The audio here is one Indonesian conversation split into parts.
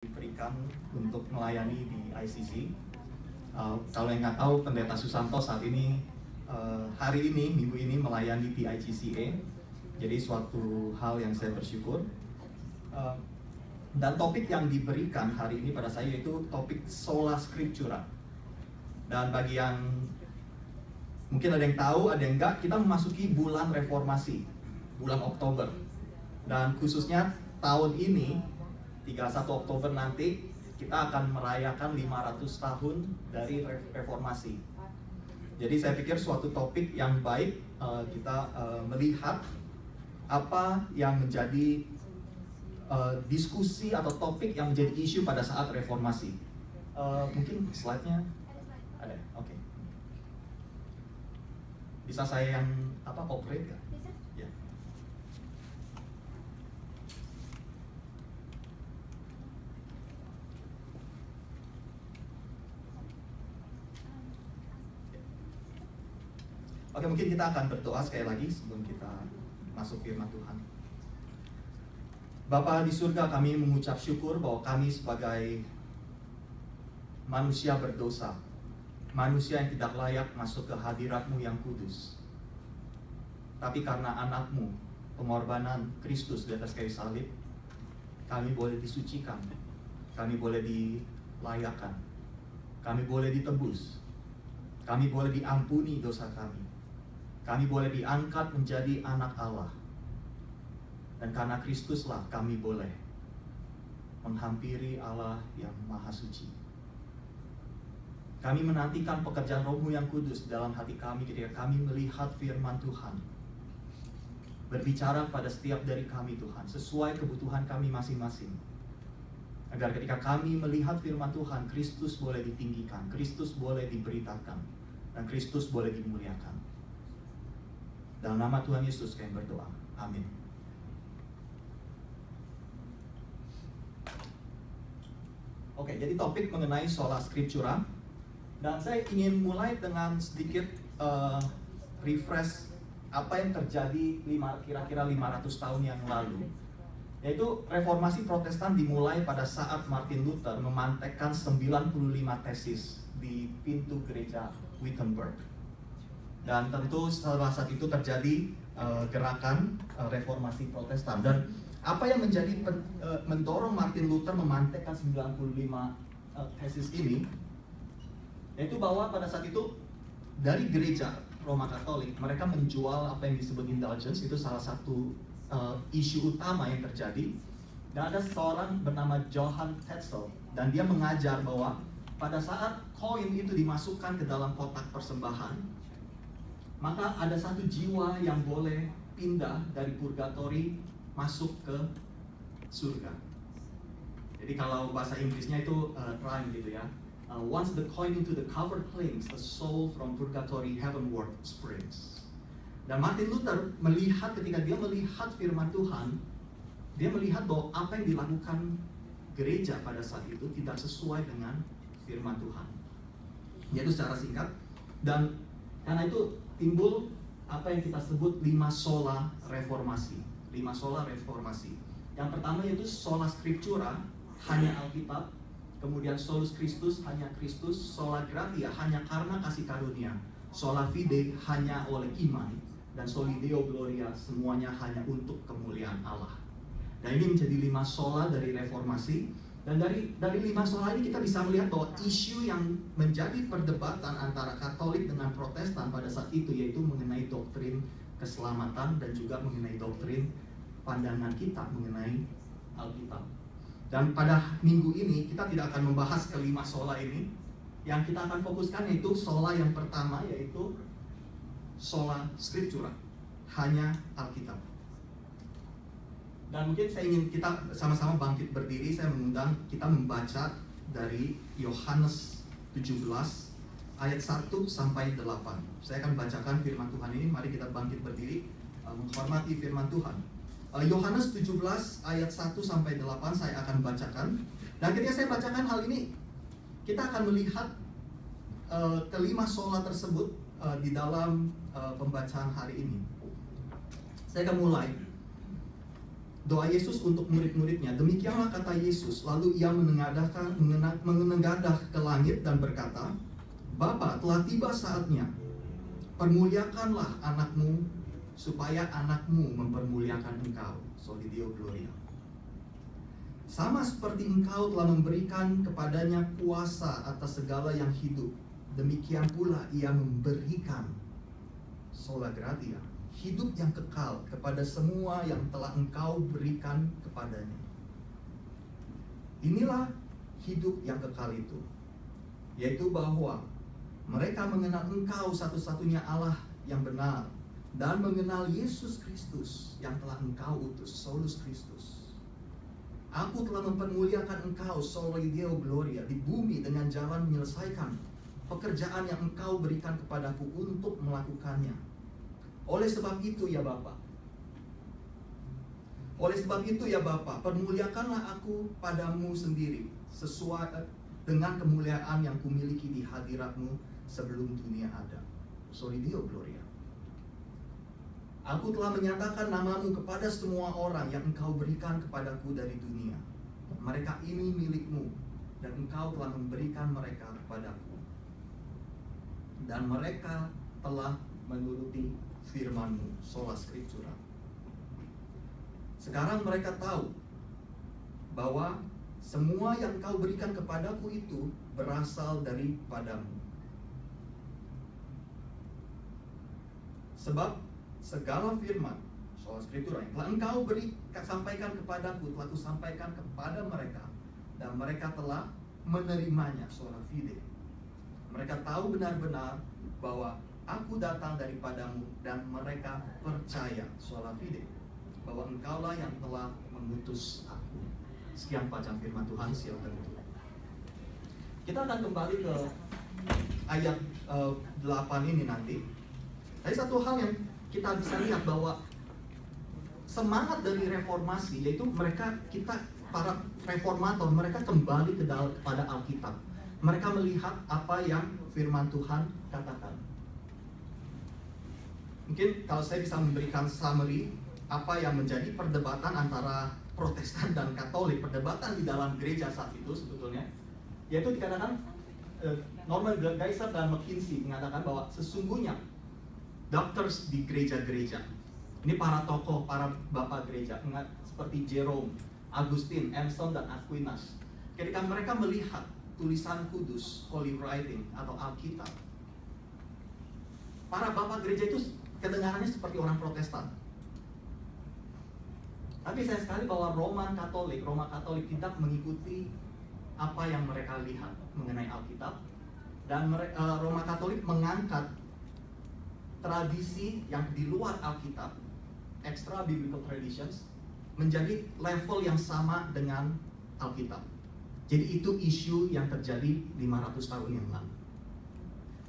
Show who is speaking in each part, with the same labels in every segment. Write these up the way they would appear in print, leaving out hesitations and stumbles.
Speaker 1: diberikan untuk melayani di ICC. Kalau yang nggak tahu, Pendeta Susanto saat ini hari ini, minggu ini melayani di ICCA. Jadi suatu hal yang saya bersyukur. Dan topik yang diberikan hari ini pada saya yaitu topik Sola Scriptura. Dan bagi yang mungkin ada yang tahu, ada yang enggak, kita memasuki bulan reformasi, bulan Oktober. Dan khususnya tahun ini, 31 Oktober nanti, kita akan merayakan 500 tahun dari reformasi. Jadi saya pikir suatu topik yang baik kita melihat apa yang menjadi diskusi atau topik yang menjadi isu pada saat reformasi. Mungkin slide-nya ada, oke. Bisa saya yang operate ya?
Speaker 2: Bisa.
Speaker 1: Ya. Oke, mungkin kita akan berdoa sekali lagi sebelum kita masuk firman Tuhan. Bapa di surga, kami mengucap syukur bahwa kami sebagai manusia berdosa, manusia yang tidak layak masuk ke hadirat-Mu yang kudus. Tapi karena anak-Mu, pengorbanan Kristus di atas kayu salib, kami boleh disucikan, kami boleh dilayakkan, kami boleh ditebus, kami boleh diampuni dosa kami boleh diangkat menjadi anak Allah. Dan karena Kristuslah kami boleh menghampiri Allah yang Maha Suci. Kami menantikan pekerjaan Roh-Mu yang kudus dalam hati kami ketika kami melihat firman Tuhan. Berbicara pada setiap dari kami Tuhan, sesuai kebutuhan kami masing-masing. Agar ketika kami melihat firman Tuhan, Kristus boleh ditinggikan, Kristus boleh diberitakan, dan Kristus boleh dimuliakan. Dalam nama Tuhan Yesus kami berdoa. Amin. Oke, jadi topik mengenai Sola Scriptura. Dan saya ingin mulai dengan sedikit refresh apa yang terjadi kira-kira 500 tahun yang lalu. Yaitu reformasi Protestan dimulai pada saat Martin Luther memantekkan 95 tesis di pintu gereja Wittenberg. Dan tentu setelah saat itu terjadi gerakan reformasi Protestan. Dan apa yang menjadi mendorong Martin Luther memantekkan 95 tesis ini, yaitu bahwa pada saat itu dari gereja Roma Katolik mereka menjual apa yang disebut indulgence. Itu salah satu isu utama yang terjadi. Dan ada seorang bernama Johann Tetzel, dan dia mengajar bahwa pada saat koin itu dimasukkan ke dalam kotak persembahan, maka ada satu jiwa yang boleh pindah dari purgatori masuk ke surga. Jadi kalau bahasa Inggrisnya itu rhyme gitu ya. Once the coin into the cover clings, the soul from purgatory heavenward springs. Dan Martin Luther melihat, ketika dia melihat firman Tuhan, dia melihat bahwa apa yang dilakukan gereja pada saat itu tidak sesuai dengan firman Tuhan. Yaitu secara singkat. Dan karena itu timbul apa yang kita sebut 5 sola reformasi. 5 sola reformasi. Yang pertama yaitu Sola Scriptura, hanya Alkitab. Kemudian Solus Christus, hanya Kristus. Sola Gratia, hanya karena kasih karunia. Sola Fide, hanya oleh iman. Dan Soli Deo Gloria, semuanya hanya untuk kemuliaan Allah. Dan ini menjadi 5 sola dari reformasi. Dan dari 5 sola ini kita bisa melihat bahwa isu yang menjadi perdebatan antara Katolik dengan Protestan pada saat itu yaitu mengenai doktrin keselamatan dan juga mengenai doktrin pandangan kita mengenai Alkitab. Dan pada minggu ini kita tidak akan membahas kelima sola ini. Yang kita akan fokuskan yaitu sola yang pertama, yaitu Sola Scriptura, hanya Alkitab. Dan mungkin saya ingin kita sama-sama bangkit berdiri. Saya mengundang kita membaca dari Yohanes 17 ayat 1 sampai 8. Saya akan bacakan firman Tuhan ini. Mari kita bangkit berdiri menghormati firman Tuhan. Yohanes 17 ayat 1 sampai 8 saya akan bacakan. Dan ketika saya bacakan hal ini, kita akan melihat kelima sola tersebut di dalam pembacaan hari ini. Saya akan mulai. doa Yesus untuk murid-muridnya. Demikianlah kata Yesus. Lalu ia menengadah ke langit dan berkata, Bapa, telah tiba saatnya. Permuliakanlah anakmu, supaya anakmu mempermuliakan engkau. Soli Deo Gloria. Sama seperti engkau telah memberikan kepadanya kuasa atas segala yang hidup, demikian pula ia memberikan sola gratia, hidup yang kekal kepada semua yang telah engkau berikan kepadanya. Inilah hidup yang kekal itu, yaitu bahwa mereka mengenal engkau satu-satunya Allah yang benar, dan mengenal Yesus Kristus yang telah engkau utus, Solus Christus. Aku telah mempermuliakan engkau, Soli Deo Gloria, di bumi dengan jalan menyelesaikan pekerjaan yang engkau berikan kepadaku untuk melakukannya. Oleh sebab itu ya Bapa, permuliakanlah aku padamu sendiri, sesuai dengan kemuliaan yang kumiliki di hadiratmu sebelum dunia ada. Soli Deo Gloria. Aku telah menyatakan namamu kepada semua orang yang engkau berikan kepadaku dari dunia. Mereka ini milikmu, dan engkau telah memberikan mereka kepadaku. Dan mereka telah menuruti firman-Mu, sola scriptura. Sekarang mereka tahu bahwa semua yang Kau berikan kepadaku itu berasal daripadamu. Sebab segala firman, sola scriptura yang telah Engkau sampaikan kepadaku, telah Kusampaikan kepada mereka, dan mereka telah menerimanya, sola fide. Mereka tahu benar-benar bahwa Aku datang daripadamu, dan mereka percaya, sola fide, bahwa Engkaulah yang telah mengutus aku. Sekian bacaan firman Tuhan, silakan tutup. Kita akan kembali ke ayat 8 ini nanti. Tapi satu hal yang kita bisa lihat bahwa semangat dari reformasi, yaitu para reformator, mereka kembali kepada Alkitab. Mereka melihat apa yang firman Tuhan katakan. Mungkin kalau saya bisa memberikan summary apa yang menjadi perdebatan antara Protestan dan Katolik, perdebatan di dalam gereja saat itu sebetulnya, yaitu dikatakan Norman Geisler dan McKinsey mengatakan bahwa sesungguhnya doctors di gereja-gereja, ini para tokoh, para bapak gereja, seperti Jerome, Augustine, Anselm, dan Aquinas, ketika mereka melihat tulisan kudus, Holy Writing atau Alkitab, para bapak gereja itu kedengarannya seperti orang Protestan. Tapi sayang sekali bahwa Roma Katolik tidak mengikuti apa yang mereka lihat mengenai Alkitab, dan Roma Katolik mengangkat tradisi yang di luar Alkitab, extra biblical traditions, menjadi level yang sama dengan Alkitab. Jadi itu isu yang terjadi 500 tahun yang lalu,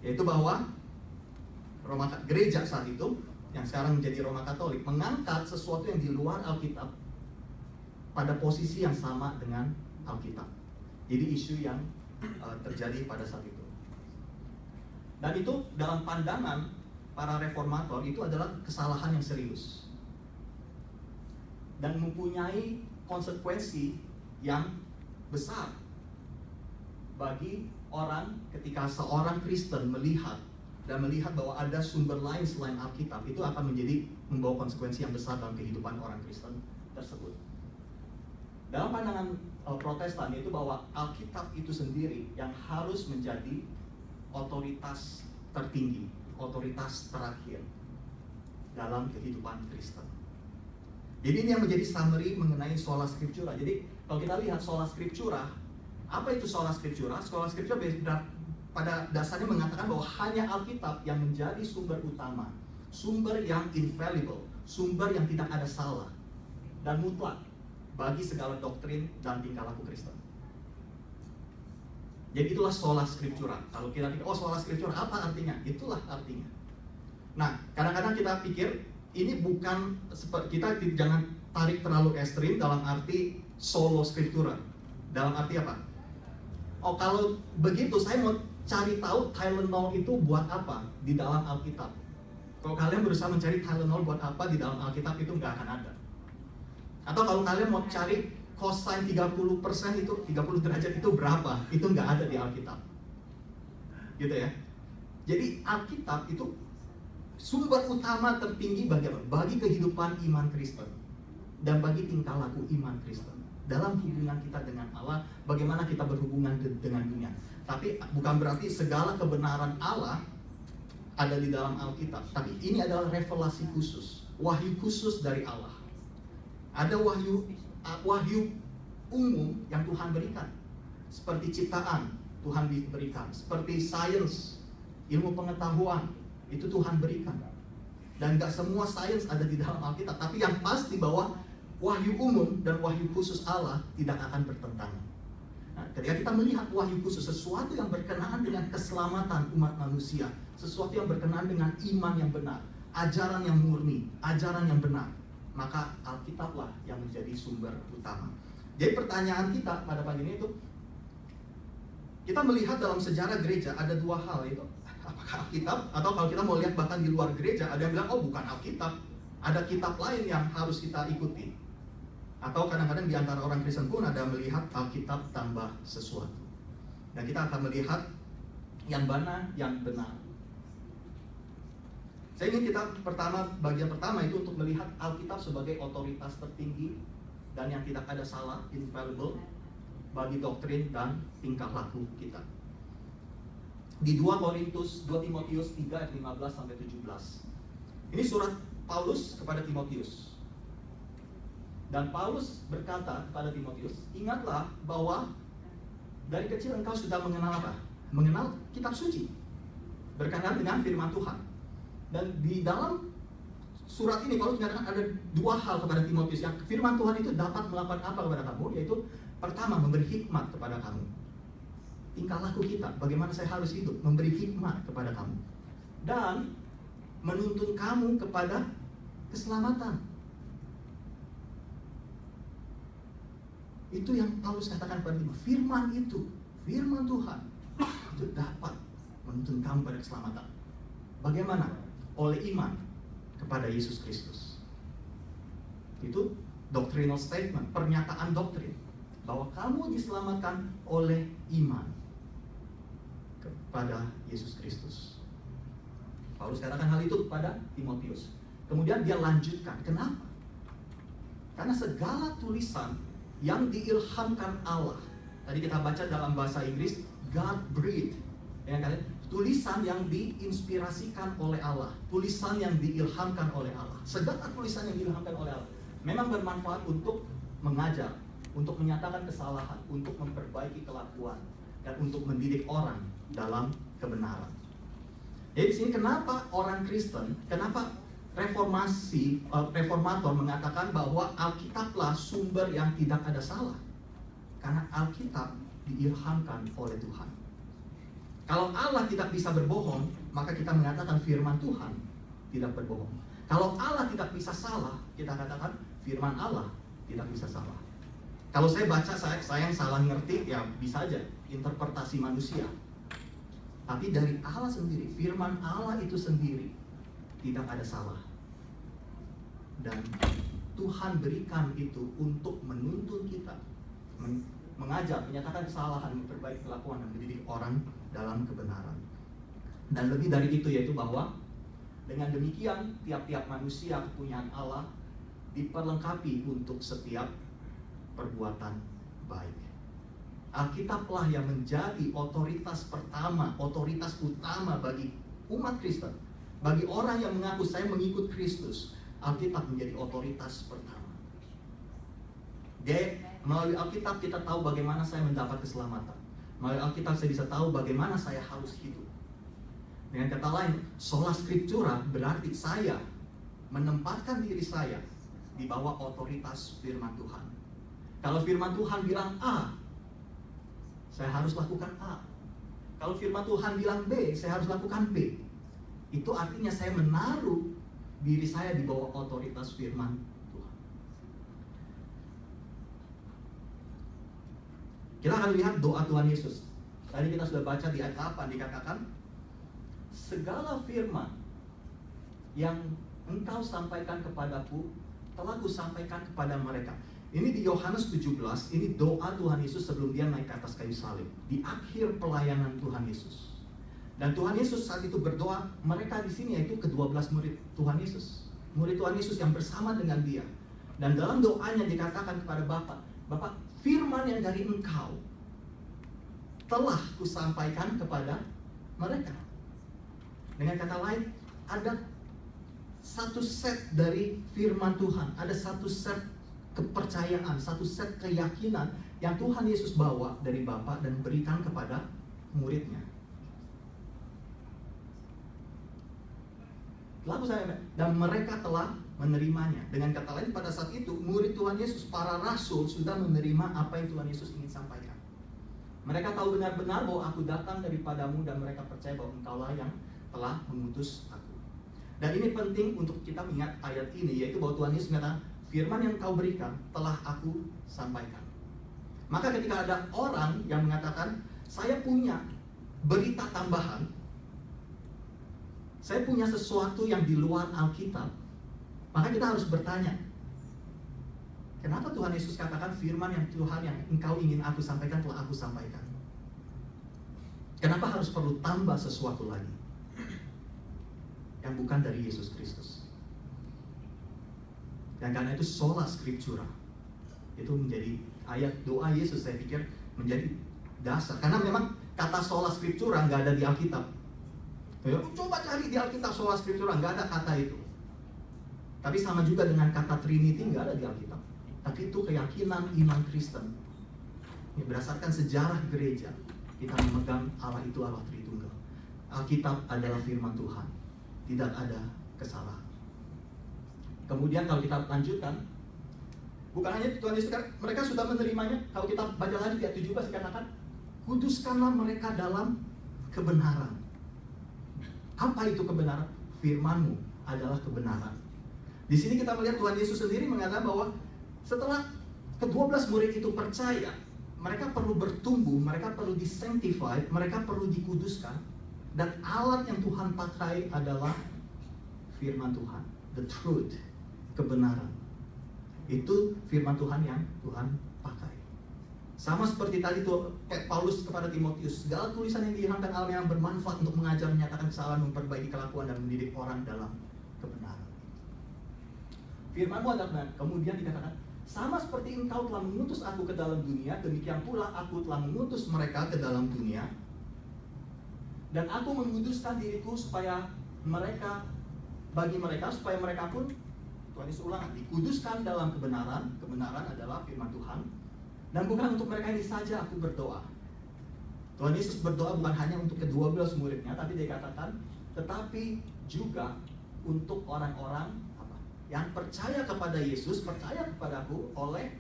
Speaker 1: yaitu bahwa gereja saat itu, yang sekarang menjadi Roma Katolik, mengangkat sesuatu yang di luar Alkitab pada posisi yang sama dengan Alkitab. Jadi isu yang terjadi pada saat itu. Dan itu dalam pandangan para reformator itu adalah kesalahan yang serius dan mempunyai konsekuensi yang besar bagi orang ketika seorang Kristen melihat bahwa ada sumber lain selain Alkitab, itu akan membawa konsekuensi yang besar dalam kehidupan orang Kristen tersebut. Dalam pandangan Protestan yaitu bahwa Alkitab itu sendiri yang harus menjadi otoritas tertinggi, otoritas terakhir dalam kehidupan Kristen. Jadi ini yang menjadi summary mengenai sola scriptura. Jadi kalau kita lihat sola scriptura, apa itu sola scriptura? Sola scriptura pada dasarnya mengatakan bahwa hanya Alkitab yang menjadi sumber utama, sumber yang infallible, sumber yang tidak ada salah dan mutlak bagi segala doktrin dan tingkah laku Kristen. Jadi itulah sola scriptura. Kalau kita pikir, sola scriptura apa artinya? Itulah artinya. Nah, kadang-kadang kita pikir ini bukan, kita jangan tarik terlalu ekstrim dalam arti solo scriptura. Dalam arti apa? Kalau begitu saya mau cari tahu Tylenol itu buat apa di dalam Alkitab. Kalau kalian berusaha mencari Tylenol buat apa di dalam Alkitab, itu nggak akan ada. Atau kalau kalian mau cari cosine 30% itu, 30 derajat itu berapa? Itu nggak ada di Alkitab. Gitu ya. Jadi Alkitab itu sumber utama tertinggi bagi apa? Bagi kehidupan iman Kristen dan bagi tingkah laku iman Kristen dalam hubungan kita dengan Allah, bagaimana kita berhubungan dengan dunia. Tapi bukan berarti segala kebenaran Allah ada di dalam Alkitab, tapi ini adalah revelasi khusus, wahyu khusus dari Allah. Ada wahyu umum yang Tuhan berikan, seperti ciptaan Tuhan berikan, seperti sains, ilmu pengetahuan itu Tuhan berikan. Dan gak semua sains ada di dalam Alkitab, tapi yang pasti bahwa wahyu umum dan wahyu khusus Allah tidak akan bertentangan. Nah, ketika kita melihat wahyu khusus, sesuatu yang berkenaan dengan keselamatan umat manusia, sesuatu yang berkenaan dengan iman yang benar, ajaran yang murni, ajaran yang benar, maka Alkitablah yang menjadi sumber utama. Jadi pertanyaan kita pada pagi ini itu, kita melihat dalam sejarah gereja ada dua hal, itu apakah Alkitab, atau kalau kita mau lihat bahkan di luar gereja, ada yang bilang, oh bukan Alkitab, ada kitab lain yang harus kita ikuti. Atau kadang-kadang di antara orang Kristen pun ada melihat Alkitab tambah sesuatu. Dan kita akan melihat yang mana yang benar. Saya ingin kita bagian pertama itu untuk melihat Alkitab sebagai otoritas tertinggi dan yang tidak ada salah, infallible, bagi doktrin dan tingkah laku kita. Di 2 Timotius 3 ayat 15-17. Ini surat Paulus kepada Timotius. Dan Paulus berkata kepada Timotius, ingatlah bahwa dari kecil engkau sudah mengenal apa? Mengenal kitab suci, berkenaan dengan firman Tuhan. Dan di dalam surat ini Paulus mengatakan ada dua hal kepada Timotius, yang firman Tuhan itu dapat melakukan apa kepada kamu, yaitu pertama, memberi hikmat kepada kamu. Tingkah laku kita, bagaimana saya harus hidup, memberi hikmat kepada kamu. Dan menuntun kamu kepada keselamatan. Itu yang Paulus katakan pada Timotius. Firman itu, firman Tuhan, itu dapat menuntun kamu pada keselamatan. Bagaimana? Oleh iman kepada Yesus Kristus. Itu doctrinal statement, pernyataan doktrin, bahwa kamu diselamatkan oleh iman kepada Yesus Kristus. Paulus katakan hal itu kepada Timotius. Kemudian dia lanjutkan, kenapa? Karena segala tulisan yang diilhamkan Allah, tadi kita baca dalam bahasa Inggris, God breathed, ya kan? Tulisan yang diinspirasikan oleh Allah, tulisan yang diilhamkan oleh Allah. Segala tulisan yang diilhamkan oleh Allah memang bermanfaat untuk mengajar, untuk menyatakan kesalahan, untuk memperbaiki kelakuan, dan untuk mendidik orang dalam kebenaran. Jadi di sini kenapa orang Kristen, kenapa reformator mengatakan bahwa Alkitablah sumber yang tidak ada salah? Karena Alkitab diilhamkan oleh Tuhan. Kalau Allah tidak bisa berbohong, maka kita mengatakan firman Tuhan tidak berbohong. Kalau Allah tidak bisa salah, kita katakan firman Allah tidak bisa salah. Kalau saya baca, saya yang salah ngerti, ya bisa aja interpretasi manusia. Tapi dari Allah sendiri, firman Allah itu sendiri tidak ada salah. Dan Tuhan berikan itu untuk menuntun kita, mengajar, menyatakan kesalahan, memperbaiki kelakuan, dan mendidik orang dalam kebenaran. Dan lebih dari itu, yaitu bahwa dengan demikian tiap-tiap manusia kepunyaan Allah diperlengkapi untuk setiap perbuatan baik. Alkitablah yang menjadi otoritas pertama, otoritas utama bagi umat Kristen. Bagi orang yang mengaku saya mengikut Kristus, Alkitab menjadi otoritas pertama. Melalui Alkitab kita tahu bagaimana saya mendapat keselamatan. Melalui Alkitab saya bisa tahu bagaimana saya harus hidup. Dengan kata lain, sola scriptura berarti saya menempatkan diri saya di bawah otoritas firman Tuhan. Kalau firman Tuhan bilang A, saya harus lakukan A. Kalau firman Tuhan bilang B, saya harus lakukan B. Itu artinya saya menaruh diri saya di bawah otoritas firman Tuhan. Kita akan lihat doa Tuhan Yesus. Tadi kita sudah baca di ayat 8, dikatakan segala firman yang engkau sampaikan kepadaku telah kusampaikan kepada mereka. Ini di Yohanes 17, ini doa Tuhan Yesus sebelum dia naik ke atas kayu salib. Di akhir pelayanan Tuhan Yesus. Dan Tuhan Yesus saat itu berdoa, mereka di sini yaitu ke-12 murid Tuhan Yesus. Murid Tuhan Yesus yang bersama dengan dia. Dan dalam doanya dikatakan kepada Bapa, Bapa, firman yang dari Engkau telah kusampaikan kepada mereka. Dengan kata lain, ada satu set dari firman Tuhan, ada satu set kepercayaan, satu set keyakinan yang Tuhan Yesus bawa dari Bapa dan berikan kepada muridnya. Lalu dan mereka telah menerimanya. Dengan kata lain, pada saat itu murid Tuhan Yesus, para rasul sudah menerima apa yang Tuhan Yesus ingin sampaikan. Mereka tahu benar-benar bahwa aku datang daripadamu dan mereka percaya bahwa engkaulah yang telah mengutus aku. Dan ini penting untuk kita mengingat ayat ini, yaitu bahwa Tuhan Yesus mengatakan, firman yang kau berikan telah aku sampaikan. Maka ketika ada orang yang mengatakan, saya punya berita tambahan, saya punya sesuatu yang di luar Alkitab, maka kita harus bertanya, kenapa Tuhan Yesus katakan firman yang Tuhan yang engkau ingin aku sampaikan telah aku sampaikan? Kenapa harus perlu tambah sesuatu lagi yang bukan dari Yesus Kristus? Dan karena itu sola scriptura itu menjadi ayat doa Yesus, saya pikir menjadi dasar. Karena memang kata sola scriptura nggak ada di Alkitab. Coba cari di Alkitab sola scriptura, nggak ada kata itu. Tapi sama juga dengan kata Trinity, nggak ada di Alkitab. Tapi itu keyakinan iman Kristen. Ini berdasarkan sejarah gereja, kita memegang Allah itu Allah Tritunggal. Alkitab adalah firman Tuhan, tidak ada kesalahan. Kemudian kalau kita lanjutkan, bukan hanya Tuhan Yesus, mereka sudah menerimanya. Kalau kita baca lagi di ayat 17 dikatakan, kuduskanlah mereka dalam kebenaran. Apa itu kebenaran? Firman-Mu adalah kebenaran. Di sini kita melihat Tuhan Yesus sendiri mengatakan bahwa setelah ke-12 murid itu percaya, mereka perlu bertumbuh, mereka perlu disanctified, mereka perlu dikuduskan. Dan alat yang Tuhan pakai adalah firman Tuhan, the truth, kebenaran. Itu firman Tuhan yang Tuhan pakai. Sama seperti tadi tuh Paulus kepada Timotius, segala tulisan yang dihilangkan Allah yang bermanfaat untuk mengajar, menyatakan kesalahan, memperbaiki kelakuan dan mendidik orang dalam kebenaran. Firman-Mu adalah benar. Kemudian dikatakan, sama seperti engkau telah mengutus aku ke dalam dunia, demikian pula aku telah mengutus mereka ke dalam dunia. Dan aku menguduskan diriku supaya mereka, bagi mereka, supaya mereka pun, Tuhan Yesus ulang, dikuduskan dalam kebenaran. Kebenaran adalah firman Tuhan. Dan bukan untuk mereka ini saja aku berdoa. Tuhan Yesus berdoa bukan hanya untuk ke-12 muridnya, tapi dia katakan, tetapi juga untuk orang-orang yang percaya kepada Yesus, percaya kepadaku oleh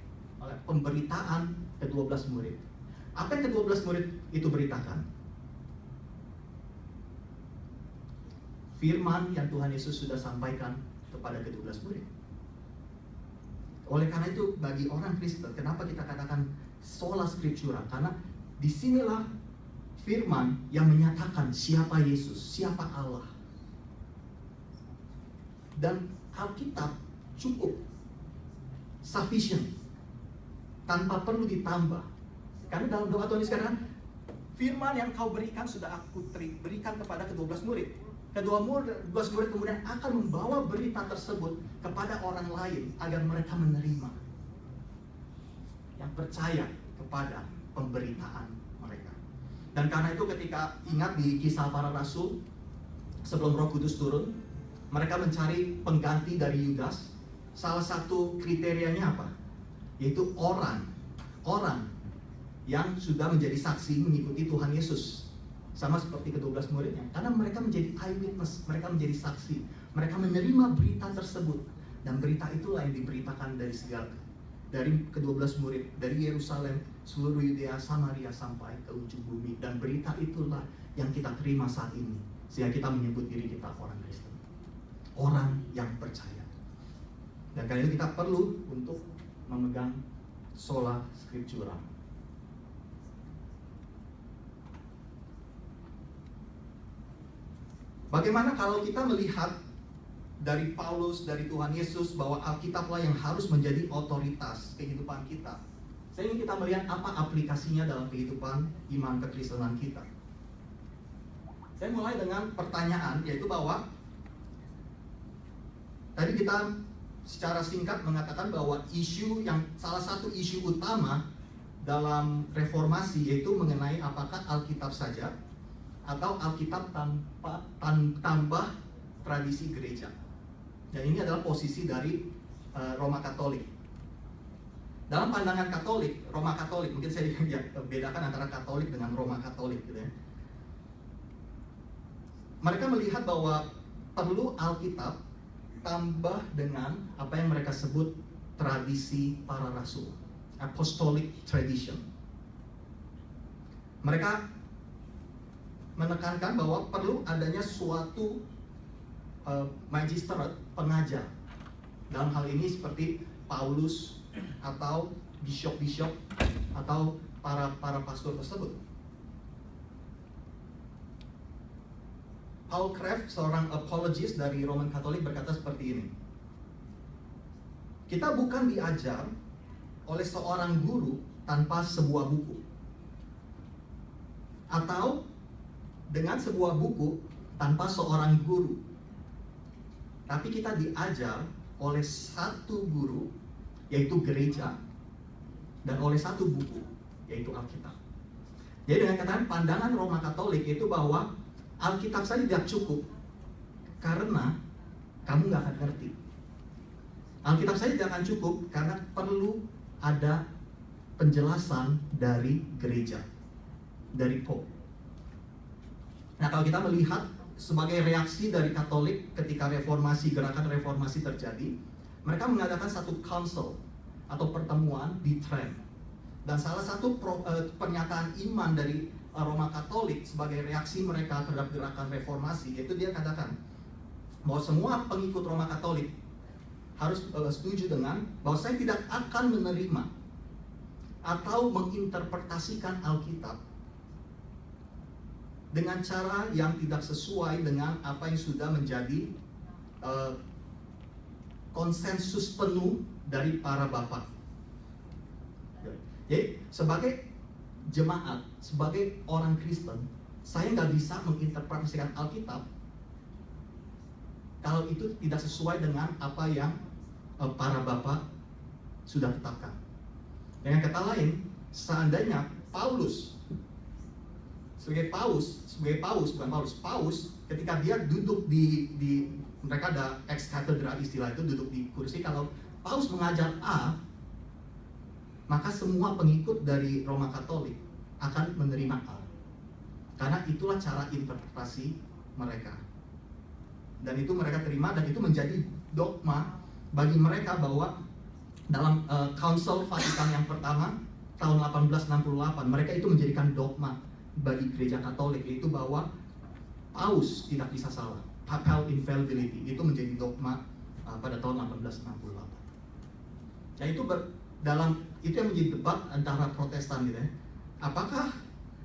Speaker 1: pemberitaan ke-12 murid. Apa yang ke-12 murid itu beritakan? Firman yang Tuhan Yesus sudah sampaikan kepada ke-12 murid. Oleh karena itu, bagi orang Kristen, kenapa kita katakan sola scriptura? Karena disinilah firman yang menyatakan siapa Yesus, siapa Allah. Dan Alkitab cukup, sufficient, tanpa perlu ditambah. Karena dalam doa Tuhan Yesus katakan, firman yang kau berikan sudah aku berikan kepada ke-12 murid. Ke-12 murid kemudian akan membawa berita tersebut kepada orang lain agar mereka menerima, yang percaya kepada pemberitaan mereka. Dan karena itu ketika ingat di Kisah Para Rasul, sebelum Roh Kudus turun, mereka mencari pengganti dari Yudas. Salah satu kriterianya apa? Yaitu orang yang sudah menjadi saksi mengikuti Tuhan Yesus. Sama seperti ke-12 muridnya. Karena mereka menjadi eyewitness, mereka menjadi saksi. Mereka menerima berita tersebut. Dan berita itulah yang diberitakan dari ke-12 murid, dari Yerusalem, seluruh Yudea, Samaria, sampai ke ujung bumi. Dan berita itulah yang kita terima saat ini. Sehingga kita menyebut diri kita orang Kristen. Orang yang percaya. Dan karena itu kita perlu untuk memegang sola scriptura. Bagaimana kalau kita melihat dari Paulus, dari Tuhan Yesus, bahwa Alkitablah yang harus menjadi otoritas kehidupan kita. Saya ingin kita melihat apa aplikasinya dalam kehidupan iman kekristenan kita. Saya mulai dengan pertanyaan, yaitu bahwa tadi kita secara singkat mengatakan bahwa salah satu isu utama dalam reformasi yaitu mengenai apakah Alkitab saja atau Alkitab tambah tradisi gereja. Dan ini adalah posisi dari Roma Katolik. Dalam pandangan Katolik, Roma Katolik, mungkin saya bedakan antara Katolik dengan Roma Katolik gitu ya. Mereka melihat bahwa perlu Alkitab tambah dengan apa yang mereka sebut tradisi para rasul, apostolic tradition. Mereka menekankan bahwa perlu adanya suatu magister, pengajar. Dalam hal ini seperti Paulus atau bishop-bishop atau para pastor tersebut. Paul Craft, seorang apologist dari Roman Katolik, berkata seperti ini. Kita bukan diajar oleh seorang guru tanpa sebuah buku, atau dengan sebuah buku tanpa seorang guru. Tapi kita diajar oleh satu guru, yaitu gereja, dan oleh satu buku, yaitu Alkitab. Jadi dengan kata pandangan Roma Katolik itu bahwa Alkitab saja tidak cukup, karena kamu nggak akan ngerti. Alkitab saja tidak akan cukup, karena perlu ada penjelasan dari gereja, dari Pope. Nah, kalau kita melihat sebagai reaksi dari Katolik ketika reformasi, gerakan reformasi terjadi, mereka mengadakan satu council atau pertemuan di Trent. Dan salah satu pernyataan iman dari Roma Katolik sebagai reaksi mereka terhadap gerakan reformasi, yaitu dia katakan bahwa semua pengikut Roma Katolik harus setuju dengan bahwa saya tidak akan menerima atau menginterpretasikan Alkitab dengan cara yang tidak sesuai dengan apa yang sudah menjadi konsensus penuh dari para bapak. Jadi sebagai jemaat, sebagai orang Kristen, saya nggak bisa menginterpretasikan Alkitab kalau itu tidak sesuai dengan apa yang para bapak sudah tetapkan. Dengan kata lain, seandainya Paulus Paus ketika dia duduk di mereka ada ex katedra, istilah itu, duduk di kursi. Kalau Paus mengajar A, maka semua pengikut dari Roma Katolik akan menerima A, karena itulah cara interpretasi mereka, dan itu mereka terima, dan itu menjadi dogma bagi mereka bahwa dalam Council Vatikan yang pertama tahun 1868, mereka itu menjadikan dogma bagi gereja Katolik, yaitu bahwa Paus tidak bisa salah. Papal infallibility itu menjadi dogma pada tahun 1868. Nah, itu yang menjadi debat antara Protestan gitu ya. Apakah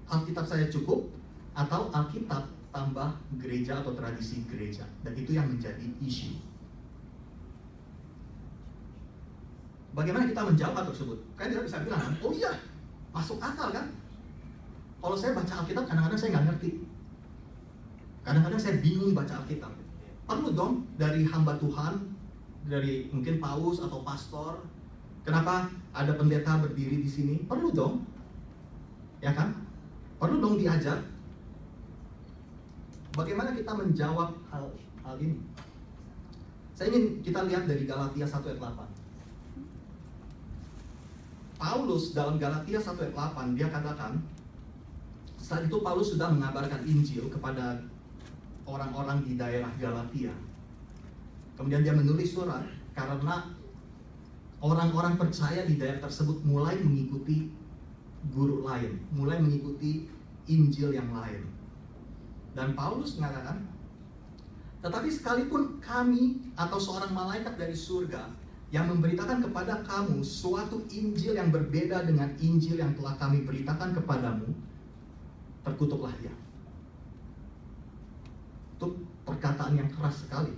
Speaker 1: Alkitab saja cukup atau Alkitab tambah gereja atau tradisi gereja? Dan itu yang menjadi isu. Bagaimana kita menjawab hal tersebut? Kalian tidak bisa bilang, oh iya, masuk akal kan? Kalau saya baca Alkitab, kadang-kadang saya nggak ngerti. Kadang-kadang saya bingung baca Alkitab. Perlu dong dari hamba Tuhan, dari mungkin paus atau pastor. Kenapa ada pendeta berdiri di sini? Perlu dong, ya kan? Perlu dong diajar. Bagaimana kita menjawab hal ini? Saya ingin kita lihat dari Galatia 1 ayat 8. Paulus dalam Galatia 1 ayat 8, dia katakan, saat itu Paulus sudah mengabarkan Injil kepada orang-orang di daerah Galatia. Kemudian dia menulis surat karena orang-orang percaya di daerah tersebut mulai mengikuti guru lain, mulai mengikuti Injil yang lain. Dan Paulus mengatakan, tetapi sekalipun kami atau seorang malaikat dari surga yang memberitakan kepada kamu suatu Injil yang berbeda dengan Injil yang telah kami beritakan kepadamu, terkutuklah ia. Itu perkataan yang keras sekali.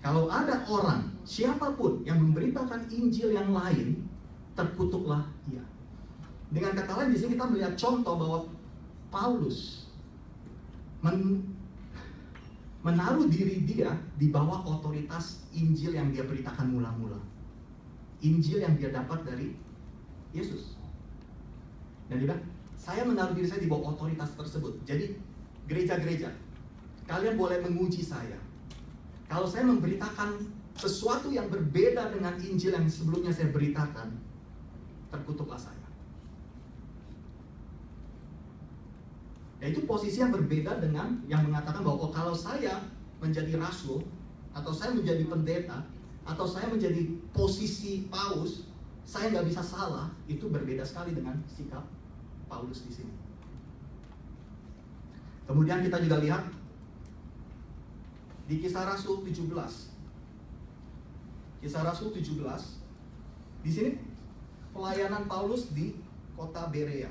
Speaker 1: Kalau ada orang, siapapun yang memberitakan Injil yang lain, terkutuklah ia. Dengan kata lain, di sini kita melihat contoh bahwa Paulus menaruh diri dia di bawah otoritas Injil yang dia beritakan mula-mula. Injil yang dia dapat dari Yesus. Dan dia bilang, saya menaruh diri saya di bawah otoritas tersebut. Jadi, gereja-gereja, kalian boleh menguji saya. Kalau saya memberitakan sesuatu yang berbeda dengan Injil yang sebelumnya saya beritakan, terkutuklah saya. Yaitu posisi yang berbeda dengan yang mengatakan bahwa kalau saya menjadi rasul, atau saya menjadi pendeta, atau saya menjadi posisi paus, saya nggak bisa salah. Itu berbeda sekali dengan sikap Paulus di sini. Kemudian kita juga lihat di Kisah Rasul 17. Kisah Rasul 17. Di sini pelayanan Paulus di kota Berea.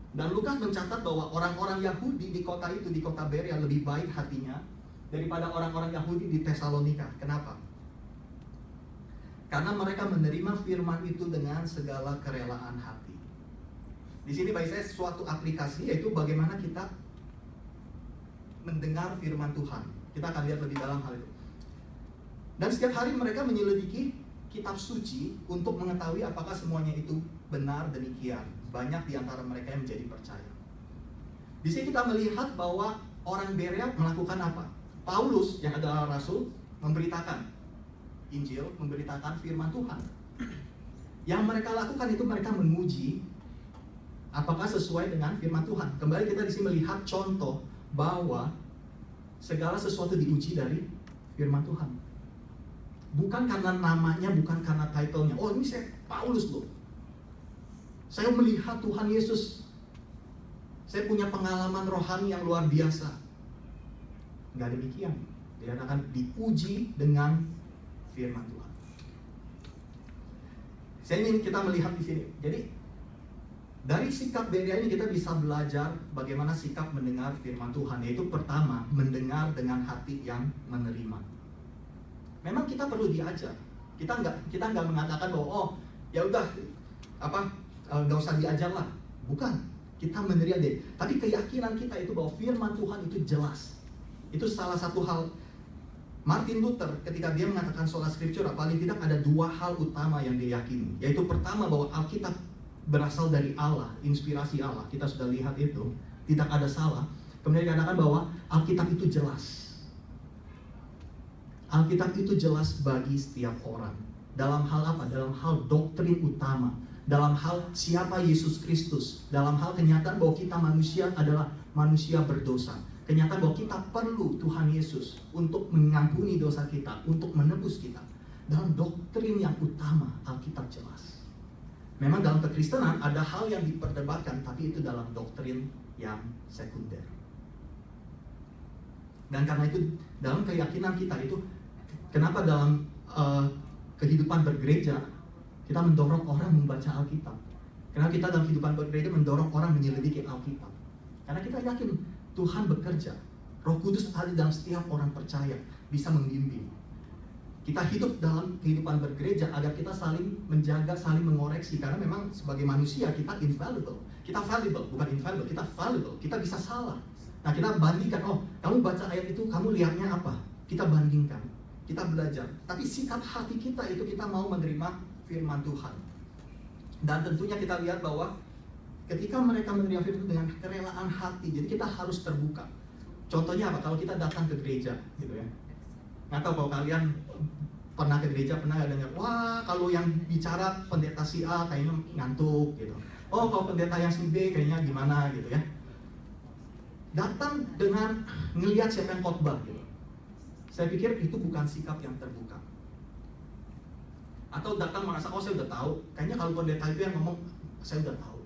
Speaker 1: Dan Lukas mencatat bahwa orang-orang Yahudi di kota itu, di kota Berea, lebih baik hatinya daripada orang-orang Yahudi di Tesalonika. Kenapa? Karena mereka menerima firman itu dengan segala kerelaan hati. Di sini bagi saya suatu aplikasi, yaitu bagaimana kita mendengar firman Tuhan. Kita akan lihat lebih dalam hal itu. Dan setiap hari mereka menyelidiki kitab suci untuk mengetahui apakah semuanya itu benar demikian. Banyak di antara mereka yang menjadi percaya. Di sini kita melihat bahwa orang Berea melakukan apa? Paulus yang adalah rasul memberitakan Injil, memberitakan firman Tuhan. Yang mereka lakukan itu mereka menguji apakah sesuai dengan firman Tuhan. Kembali kita di sini melihat contoh bahwa segala sesuatu diuji dari firman Tuhan. Bukan karena namanya, bukan karena title-nya. Oh, ini saya Paulus loh. Saya melihat Tuhan Yesus. Saya punya pengalaman rohani yang luar biasa. Enggak demikian. Dia akan diuji dengan firman Tuhan. Saya ingin kita melihat di sini. Jadi dari sikap Berea ini kita bisa belajar bagaimana sikap mendengar firman Tuhan. Yaitu pertama, mendengar dengan hati yang menerima. Memang kita perlu diajar. Kita nggak mengatakan bahwa oh ya udah nggak usah diajar lah. Bukan. Kita menerima deh. Tapi keyakinan kita itu bahwa firman Tuhan itu jelas. Itu salah satu hal. Martin Luther ketika dia mengatakan sola scriptura, paling tidak ada dua hal utama yang dia yakini. Yaitu pertama bahwa Alkitab berasal dari Allah, inspirasi Allah. Kita sudah lihat itu, tidak ada salah. Kemudian dikatakan bahwa Alkitab itu jelas. Alkitab itu jelas bagi setiap orang. Dalam hal apa? Dalam hal doktrin utama. Dalam hal siapa Yesus Kristus. Dalam hal kenyataan bahwa kita manusia adalah manusia berdosa. Kenyataan bahwa kita perlu Tuhan Yesus untuk mengampuni dosa kita, untuk menebus kita. Dalam doktrin yang utama, Alkitab jelas. Memang dalam kekristenan ada hal yang diperdebatkan, tapi itu dalam doktrin yang sekunder. Dan karena itu, dalam keyakinan kita itu, kenapa dalam kehidupan bergereja, kita mendorong orang membaca Alkitab. Karena kita dalam kehidupan bergereja mendorong orang menyelidiki Alkitab. Karena kita yakin Tuhan bekerja. Roh Kudus ada dalam setiap orang percaya, bisa membimbing. Kita hidup dalam kehidupan bergereja agar kita saling menjaga, saling mengoreksi. Karena memang sebagai manusia kita infallible. Kita fallible, bukan infallible, kita fallible. Kita bisa salah. Nah kita bandingkan, oh kamu baca ayat itu, kamu lihatnya apa? Kita bandingkan, kita belajar. Tapi sikap hati kita itu kita mau menerima firman Tuhan. Dan tentunya kita lihat bahwa ketika mereka menerima firman Tuhan dengan kerelaan hati, jadi kita harus terbuka. Contohnya apa? Kalau kita datang ke gereja, gitu ya. Nggak tahu kalau kalian pernah ke gereja, pernah nggak dengar, wah kalau yang bicara pendeta si A kayaknya ngantuk, gitu. Oh kalau pendeta yang si B kayaknya gimana, gitu ya. Datang dengan ngelihat siapa yang khotbah, gitu. Saya pikir itu bukan sikap yang terbuka. Atau datang merasa, oh saya udah tahu. Kayaknya kalau pendeta itu yang ngomong, saya udah tahu.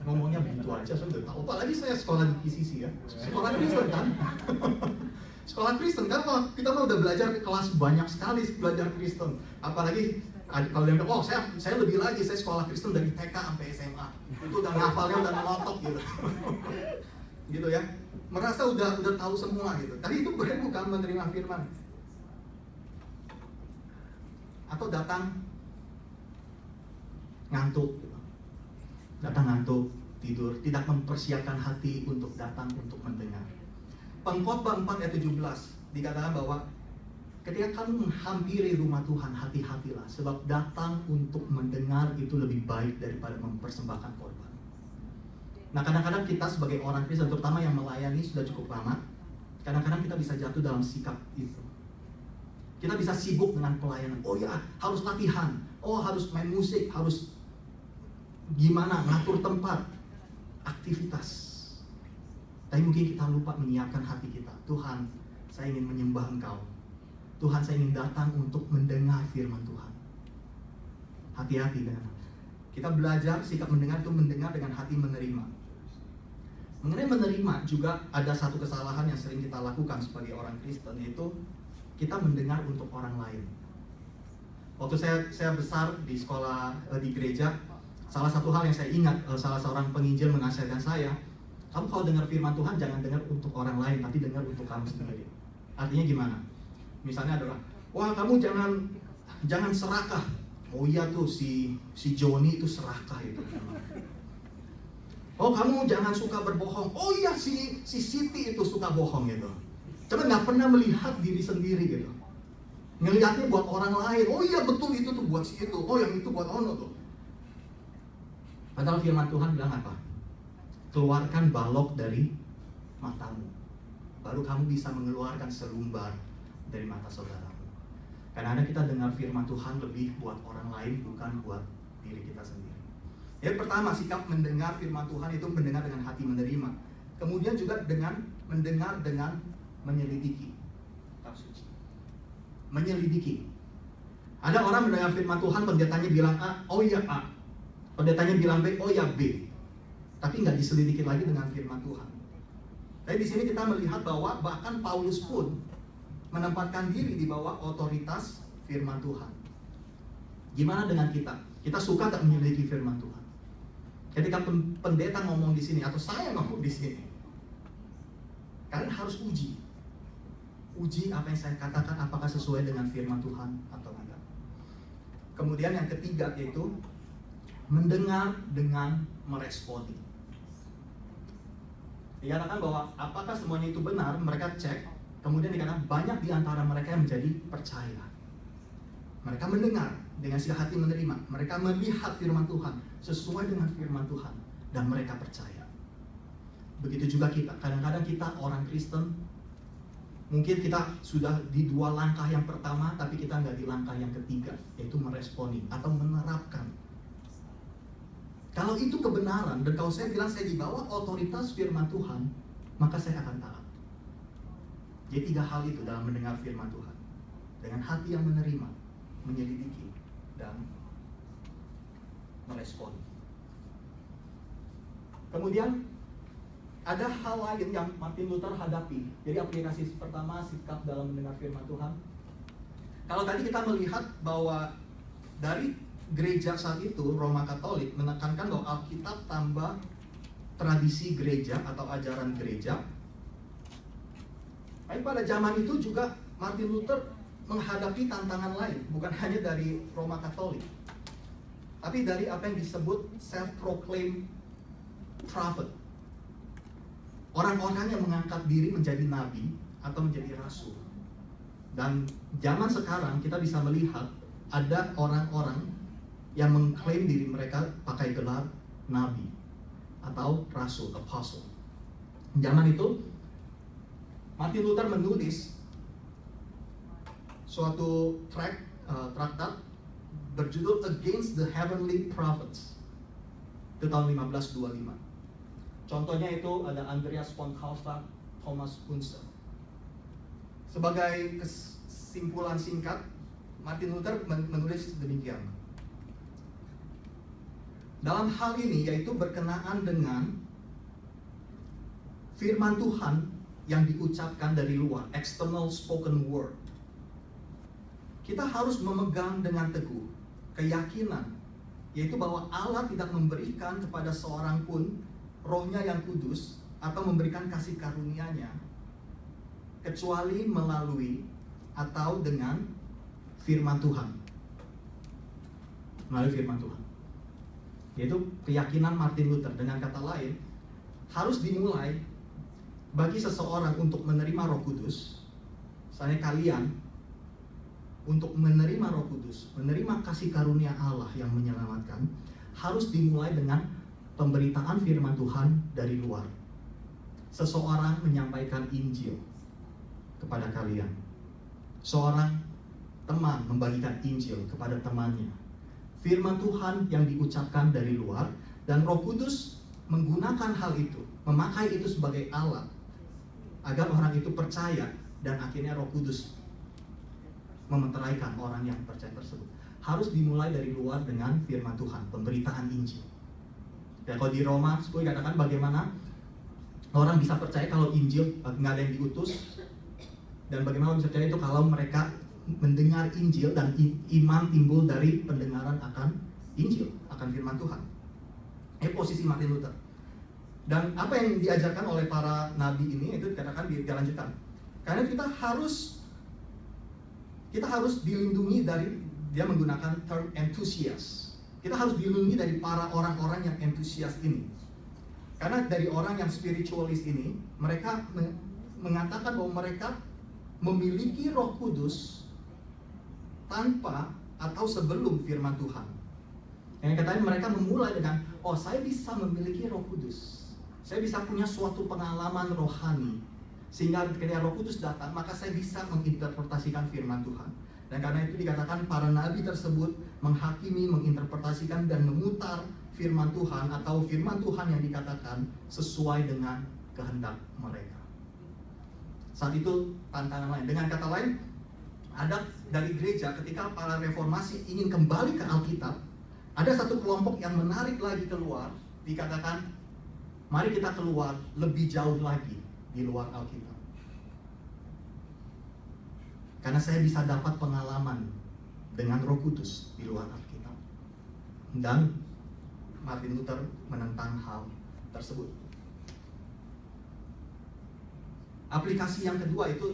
Speaker 1: Ngomongnya begitu aja, saya udah tahu. Apalagi saya sekolah di PCC ya, sekolah Kristen kan. Sekolah Kristen kan, kalau kita mah udah belajar kelas banyak sekali belajar Kristen. Apalagi kalau dia bilang, oh saya lebih lagi, saya sekolah Kristen dari TK sampai SMA. Itu udah ngafalnya udah melotot gitu. Gitu ya. Merasa udah tahu semua gitu. Tapi itu bukan menerima firman. atau datang ngantuk, gitu. Datang ngantuk, tidur, tidak mempersiapkan hati untuk datang untuk mendengar. Pengkhotbah 4 ayat 17 dikatakan bahwa ketika kamu menghampiri rumah Tuhan, hati-hatilah, sebab datang untuk mendengar itu lebih baik daripada mempersembahkan korban. Nah, kadang-kadang kita sebagai orang Kristen, terutama yang melayani sudah cukup lama, kadang-kadang kita bisa jatuh dalam sikap itu. Kita bisa sibuk dengan pelayanan. Oh ya, harus latihan. Oh, harus main musik, harus gimana, ngatur tempat, aktivitas. Tapi mungkin kita lupa menyiapkan hati kita. Tuhan, saya ingin menyembah Engkau. Tuhan, saya ingin datang untuk mendengar firman Tuhan. Hati-hati dengan kita belajar sikap mendengar itu mendengar dengan hati menerima. Mengenai menerima juga ada satu kesalahan yang sering kita lakukan sebagai orang Kristen, yaitu kita mendengar untuk orang lain. Waktu saya besar di sekolah, di gereja, salah satu hal yang saya ingat, salah seorang penginjil menasihatkan saya, kamu kalau dengar firman Tuhan jangan dengar untuk orang lain, tapi dengar untuk kamu sendiri. Artinya gimana? Misalnya ada orang, wah kamu jangan serakah. Oh iya tuh si Joni itu serakah itu. Oh kamu jangan suka berbohong. Oh iya si Siti itu suka bohong gitu. Karena nggak pernah melihat diri sendiri gitu. Ngelihatnya buat orang lain. Oh iya betul itu tuh buat si itu. Oh yang itu buat ono tuh. Padahal firman Tuhan bilang apa? Keluarkan balok dari matamu, baru kamu bisa mengeluarkan selumbar dari mata saudaramu. Kadang-kadang kita dengar firman Tuhan lebih buat orang lain, bukan buat diri kita sendiri. Yang pertama, sikap mendengar firman Tuhan itu mendengar dengan hati menerima. Kemudian juga dengan mendengar dengan menyelidiki. Kitab suci. Menyelidiki. Ada orang mendengar firman Tuhan, pendetanya bilang A, oh iya A. Pendetanya bilang B, oh ya B. Tapi nggak diselidiki lagi dengan firman Tuhan. Tapi di sini kita melihat bahwa bahkan Paulus pun menempatkan diri di bawah otoritas firman Tuhan. Gimana dengan kita? Kita suka tak menyelidiki firman Tuhan? Ketika pendeta ngomong di sini atau saya ngomong di sini, kalian harus uji. Uji apa yang saya katakan apakah sesuai dengan firman Tuhan atau tidak. Kemudian yang ketiga yaitu mendengar dengan meresponi. Dikatakan bahwa apakah semuanya itu benar, mereka cek. Kemudian dikatakan banyak di antara mereka yang menjadi percaya. Mereka mendengar dengan sikap hati menerima. Mereka melihat firman Tuhan sesuai dengan firman Tuhan dan mereka percaya. Begitu juga kita. Kadang-kadang kita orang Kristen, mungkin kita sudah di 2 langkah yang pertama, tapi kita nggak di langkah yang ketiga, yaitu meresponi atau menerapkan. Kalau itu kebenaran, dan kalau saya bilang saya di bawah otoritas firman Tuhan, maka saya akan taat. Jadi 3 hal itu dalam mendengar firman Tuhan. Dengan hati yang menerima, menyelidiki, dan meresponi. Kemudian ada hal lain yang Martin Luther hadapi. Jadi aplikasi pertama, sikap dalam mendengar firman Tuhan. Kalau tadi kita melihat bahwa dari gereja saat itu, Roma Katolik menekankan bahwa Alkitab tambah tradisi gereja atau ajaran gereja. Tapi pada zaman itu juga Martin Luther menghadapi tantangan lain, bukan hanya dari Roma Katolik, tapi dari apa yang disebut self-proclaimed prophet. Orang-orang yang mengangkat diri menjadi nabi atau menjadi rasul. Dan zaman sekarang kita bisa melihat ada orang-orang yang mengklaim diri mereka pakai gelar nabi atau rasul, apostle. Zaman itu Martin Luther menulis suatu traktat berjudul Against the Heavenly Prophets. Itu tahun 1525. Contohnya itu ada Andreas von Kaufmann, Thomas Hunzer. Sebagai kesimpulan singkat, Martin Luther menulis demikian. Dalam hal ini yaitu berkenaan dengan firman Tuhan yang diucapkan dari luar, external spoken word. Kita harus memegang dengan teguh keyakinan, yaitu bahwa Allah tidak memberikan kepada seorang pun Roh-Nya yang kudus atau memberikan kasih karunia-Nya kecuali melalui atau dengan firman Tuhan. melalui firman Tuhan. Yaitu keyakinan Martin Luther. Dengan kata lain, harus dimulai bagi seseorang untuk menerima Roh Kudus. Misalnya kalian untuk menerima Roh Kudus, menerima kasih karunia Allah yang menyelamatkan, harus dimulai dengan pemberitaan firman Tuhan dari luar. Seseorang menyampaikan Injil kepada kalian. Seorang teman membagikan Injil kepada temannya. Firman Tuhan yang diucapkan dari luar, dan Roh Kudus menggunakan hal itu, memakai itu sebagai alat agar orang itu percaya, dan akhirnya Roh Kudus memeteraikan orang yang percaya tersebut. Harus dimulai dari luar dengan firman Tuhan, pemberitaan Injil. Ya, kalau di Roma 10 dikatakan bagaimana orang bisa percaya kalau Injil nggak ada yang diutus, dan bagaimana orang bisa percaya itu kalau mereka mendengar Injil dan iman timbul dari pendengaran akan Injil, akan firman Tuhan. Posisi Martin Luther. Dan apa yang diajarkan oleh para nabi ini itu dikatakan dilanjutkan. Karena kita harus dilindungi dari, dia menggunakan term enthusiast. Kita harus dilindungi dari para orang-orang yang entusias ini. Karena dari orang yang spiritualis ini, mereka mengatakan bahwa mereka memiliki Roh Kudus tanpa atau sebelum firman Tuhan. Yang katanya mereka memulai dengan, oh saya bisa memiliki Roh Kudus, saya bisa punya suatu pengalaman rohani, sehingga ketika Roh Kudus datang, maka saya bisa menginterpretasikan firman Tuhan. Dan karena itu dikatakan para nabi tersebut menghakimi, menginterpretasikan dan memutar firman Tuhan, atau firman Tuhan yang dikatakan sesuai dengan kehendak mereka. Saat itu tantangan lain. Dengan kata lain, ada dari gereja ketika para reformasi ingin kembali ke Alkitab, ada satu kelompok yang menarik lagi keluar, dikatakan mari kita keluar lebih jauh lagi di luar Alkitab. Karena saya bisa dapat pengalaman dengan Roh Kudus di luar Alkitab. Dan Martin Luther menentang hal tersebut. Aplikasi yang kedua itu,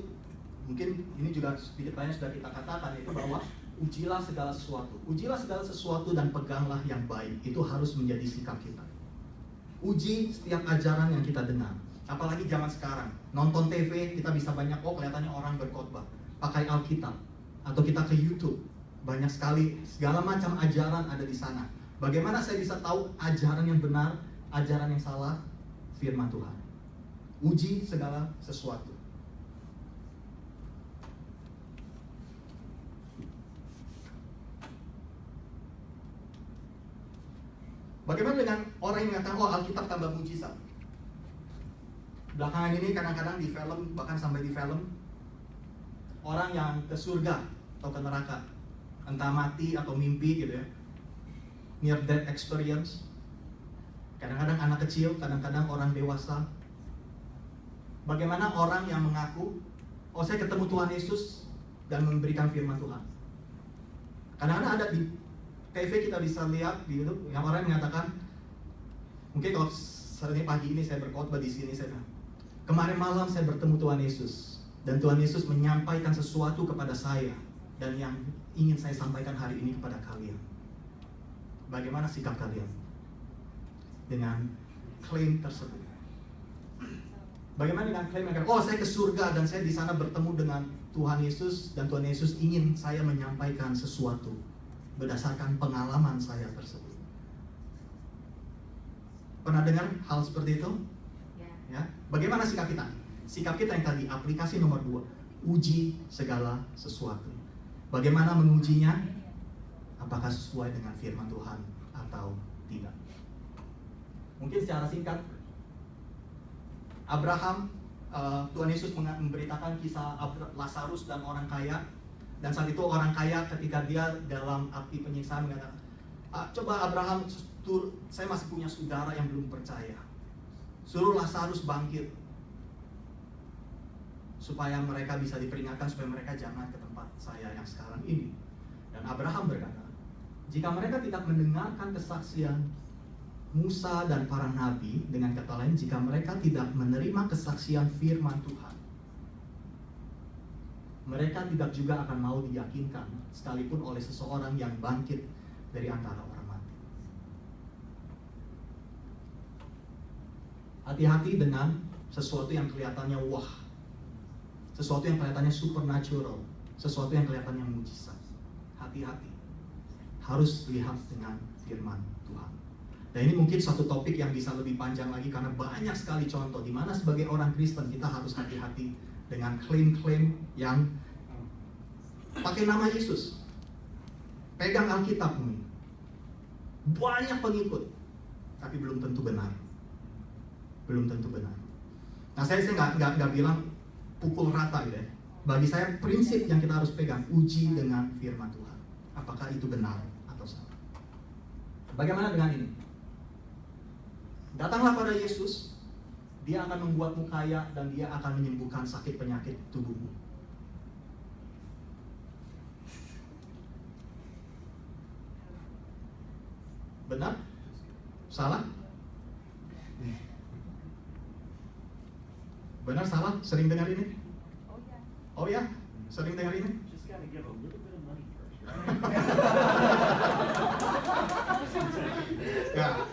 Speaker 1: mungkin ini juga sedikit banyak sudah kita katakan, yaitu bahwa ujilah segala sesuatu. Ujilah segala sesuatu dan peganglah yang baik. Itu harus menjadi sikap kita. Uji setiap ajaran yang kita dengar. Apalagi zaman sekarang, nonton TV kita bisa banyak, kelihatannya orang berkhotbah pakai Alkitab, atau kita ke YouTube, banyak sekali segala macam ajaran ada di sana. Bagaimana saya bisa tahu ajaran yang benar, ajaran yang salah? Firman Tuhan. Uji segala sesuatu. Bagaimana dengan orang yang mengatakan, Alkitab tambah mujizat? Belakangan ini kadang-kadang di film, bahkan sampai di film, orang yang ke surga atau ke neraka, entah mati atau mimpi gitu ya, near death experience. Kadang-kadang anak kecil, kadang-kadang orang dewasa. Bagaimana orang yang mengaku, saya ketemu Tuhan Yesus dan memberikan firman Tuhan. Kadang-kadang ada di TV kita bisa lihat di YouTube yang orang mengatakan, mungkin kalau hari pagi ini saya berkhotbah di sini, saya bilang, kemarin malam saya bertemu Tuhan Yesus dan Tuhan Yesus menyampaikan sesuatu kepada saya dan yang ingin saya sampaikan hari ini kepada kalian. Bagaimana sikap kalian dengan klaim tersebut? Bagaimana dengan klaim mereka? Saya ke surga dan saya di sana bertemu dengan Tuhan Yesus dan Tuhan Yesus ingin saya menyampaikan sesuatu berdasarkan pengalaman saya tersebut. Pernah dengar hal seperti itu? Ya. Bagaimana sikap kita? Sikap kita yang tadi, aplikasi nomor 2, uji segala sesuatu. Bagaimana mengujinya? Apakah sesuai dengan firman Tuhan atau tidak? Mungkin secara singkat, Abraham, Tuhan Yesus memberitakan kisah Lazarus dan orang kaya. Dan saat itu orang kaya ketika dia dalam api penyiksaan mengatakan, coba Abraham, saya masih punya saudara yang belum percaya. Suruh Lazarus bangkit supaya mereka bisa diperingatkan, supaya mereka jangan ke tempat saya yang sekarang ini. Dan Abraham berkata, jika mereka tidak mendengarkan kesaksian Musa dan para nabi, dengan kata lain, jika mereka tidak menerima kesaksian firman Tuhan, mereka tidak juga akan mau diyakinkan sekalipun oleh seseorang yang bangkit dari antara orang mati. Hati-hati dengan sesuatu yang kelihatannya wah, sesuatu yang kelihatannya supernatural, sesuatu yang kelihatannya mujizat. Hati-hati, harus lihat dengan firman Tuhan. Dan ini mungkin satu topik yang bisa lebih panjang lagi, karena banyak sekali contoh di mana sebagai orang Kristen kita harus hati-hati dengan klaim-klaim yang pakai nama Yesus, pegang Alkitab ini, banyak pengikut, tapi belum tentu benar. Belum tentu benar. Nah, saya nggak bilang pukul rata gitu ya. Bagi saya prinsip yang kita harus pegang, uji dengan firman Tuhan. Apakah itu benar atau salah? Bagaimana dengan ini? Datanglah pada Yesus, Dia akan membuatmu kaya dan Dia akan menyembuhkan sakit penyakit tubuhmu. Benar? Salah? Benar, salah? Sering dengar ini? Oh ya? Sering dengar ini?
Speaker 2: Just gotta give a little bit of money first, right?
Speaker 1: Ya.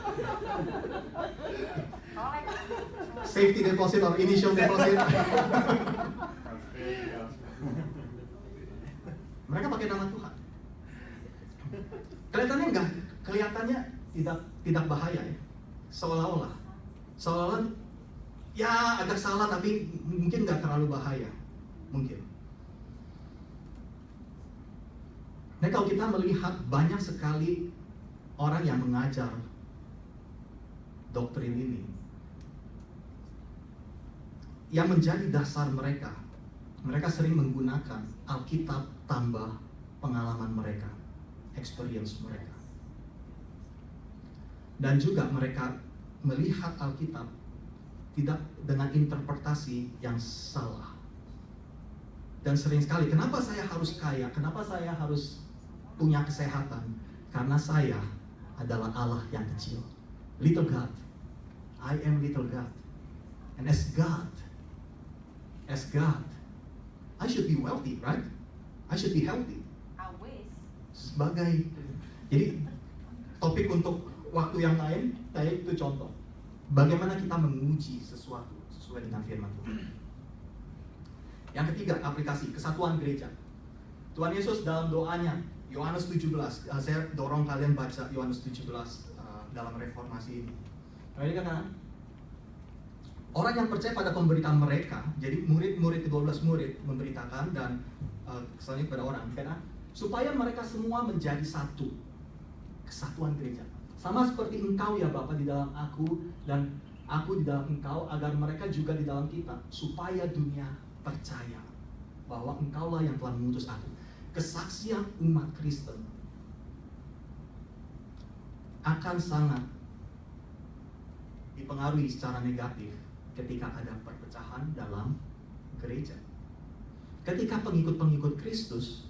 Speaker 1: Safety deposit or initial deposit. Mereka pakai nama Tuhan. Kelihatannya enggak, kelihatannya tidak bahaya ya. Seolah-olah ya agak salah, tapi mungkin nggak terlalu bahaya, mungkin. Nah, kalau kita melihat banyak sekali orang yang mengajar doktrin ini, yang menjadi dasar mereka sering menggunakan Alkitab tambah pengalaman mereka, experience mereka. Dan juga mereka melihat Alkitab tidak dengan interpretasi yang salah. Dan sering sekali, kenapa saya harus kaya? Kenapa saya harus punya kesehatan? Karena saya adalah Allah yang kecil. Little God. I am little God. And as God, I should be wealthy, right? I should be healthy.
Speaker 3: I wish.
Speaker 1: Jadi topik untuk waktu yang lain, itu contoh. Bagaimana kita menguji sesuatu sesuai dengan firman Tuhan. Yang ketiga, aplikasi kesatuan gereja. Tuhan Yesus dalam doanya, Yohanes 17, saya dorong kalian baca Yohanes 17 dalam reformasi ini. Dia katakan, orang yang percaya pada pemberitaan mereka, jadi murid-murid ke-12 murid memberitakan dan selanjutnya kepada orang, karena supaya mereka semua menjadi satu. Kesatuan gereja. Sama seperti engkau ya Bapa di dalam aku dan aku di dalam engkau, agar mereka juga di dalam kita, supaya dunia percaya bahwa engkaulah yang telah mengutus aku. Kesaksian umat Kristen akan sangat dipengaruhi secara negatif ketika ada perpecahan dalam gereja. Ketika pengikut-pengikut Kristus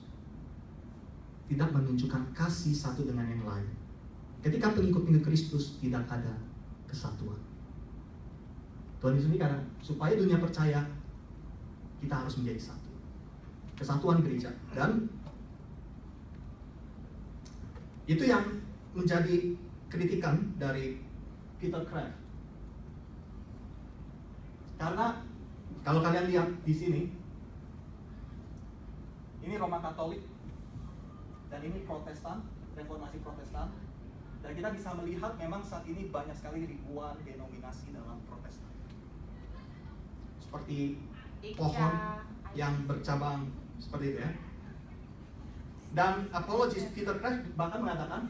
Speaker 1: tidak menunjukkan kasih satu dengan yang lain. Ketika pengikut-pengikut Kristus tidak ada kesatuan. Tuhan Yesus ini karena supaya dunia percaya, kita harus menjadi satu. Kesatuan gereja. Dan itu yang menjadi kritikan dari Peter Kreeft. Karena kalau kalian lihat di sini, ini Roma Katolik dan ini Protestan, Reformasi Protestan. Dan kita bisa melihat memang saat ini banyak sekali ribuan denominasi dalam Protestan. Seperti pohon yang bercabang seperti itu ya. Dan apologis Peter Kreeft bahkan mengatakan,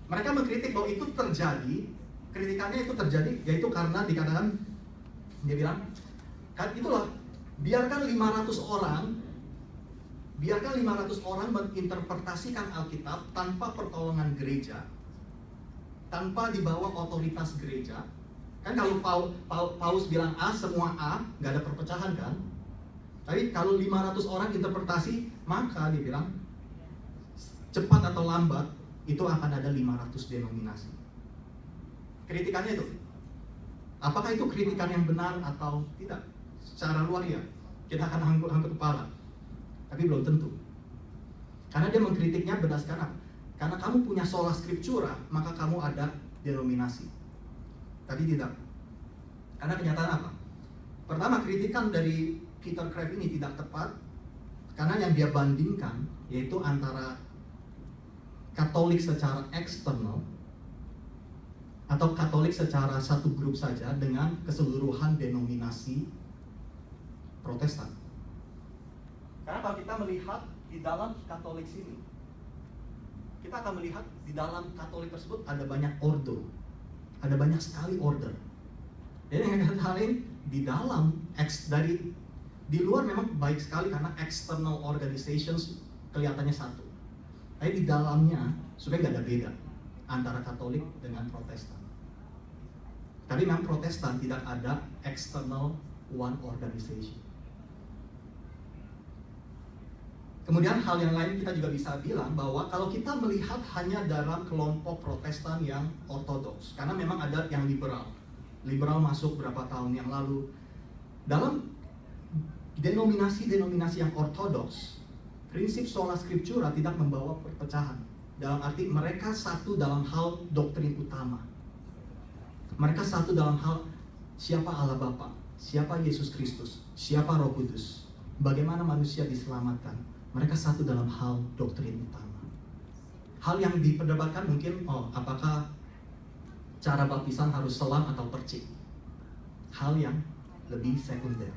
Speaker 1: mereka mengkritik bahwa itu terjadi, kritikannya itu terjadi yaitu karena dikatakan, dia bilang, kan itulah, biarkan 500 orang menginterpretasikan Alkitab tanpa pertolongan gereja, tanpa di bawah otoritas gereja. Kan kalau Paulus bilang A, semua A, nggak ada perpecahan kan? Tapi kalau 500 orang interpretasi, maka dia bilang, cepat atau lambat, itu akan ada 500 denominasi. Kritikannya itu, apakah itu kritikan yang benar atau tidak? Secara luar ya, kita akan angkat kepala. Tapi belum tentu. Karena dia mengkritiknya berdasarkan apa? karena kamu punya sola scriptura, maka kamu ada denominasi. Tapi tidak. Karena kenyataan apa? Pertama, kritikan dari Peter Kreeft ini tidak tepat, karena yang dia bandingkan yaitu antara Katolik secara eksternal atau Katolik secara satu grup saja dengan keseluruhan denominasi Protestan. Karena kalau kita melihat di dalam Katolik sini, kita akan melihat di dalam Katolik tersebut ada banyak ordo, ada banyak sekali order. Jadi yang kata lain, di dalam di luar memang baik sekali karena external organizations kelihatannya satu. Tapi di dalamnya sebenarnya nggak ada beda antara Katolik dengan Protestan. Tapi memang Protestan tidak ada external one organization. Kemudian hal yang lain kita juga bisa bilang bahwa kalau kita melihat hanya dalam kelompok Protestan yang ortodoks, karena memang ada yang liberal. Liberal masuk berapa tahun yang lalu. Dalam denominasi-denominasi yang ortodoks, prinsip sola scriptura tidak membawa perpecahan. Dalam arti mereka satu dalam hal doktrin utama. Mereka satu dalam hal siapa Allah Bapa, siapa Yesus Kristus, siapa Roh Kudus, bagaimana manusia diselamatkan. Mereka satu dalam hal doktrin utama. Hal yang diperdebatkan mungkin, apakah cara baptisan harus selam atau percik? Hal yang lebih sekunder.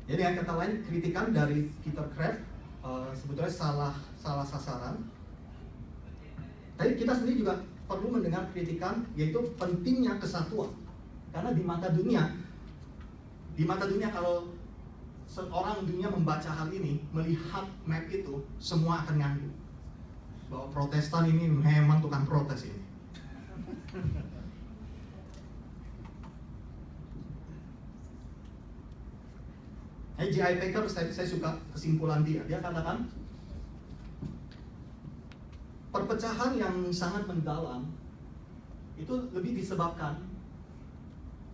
Speaker 1: Jadi dengan kata lain, kritikan dari Peter Kreeft sebetulnya salah sasaran. Tapi kita sendiri juga perlu mendengar kritikan, yaitu pentingnya kesatuan. Karena di mata dunia kalau seorang dunia membaca hal ini, melihat map itu, semua akan ngangguk bahwa Protestan ini memang tukang protes ini. J.I. Packer, saya suka kesimpulan dia. Dia katakan, perpecahan yang sangat mendalam itu lebih disebabkan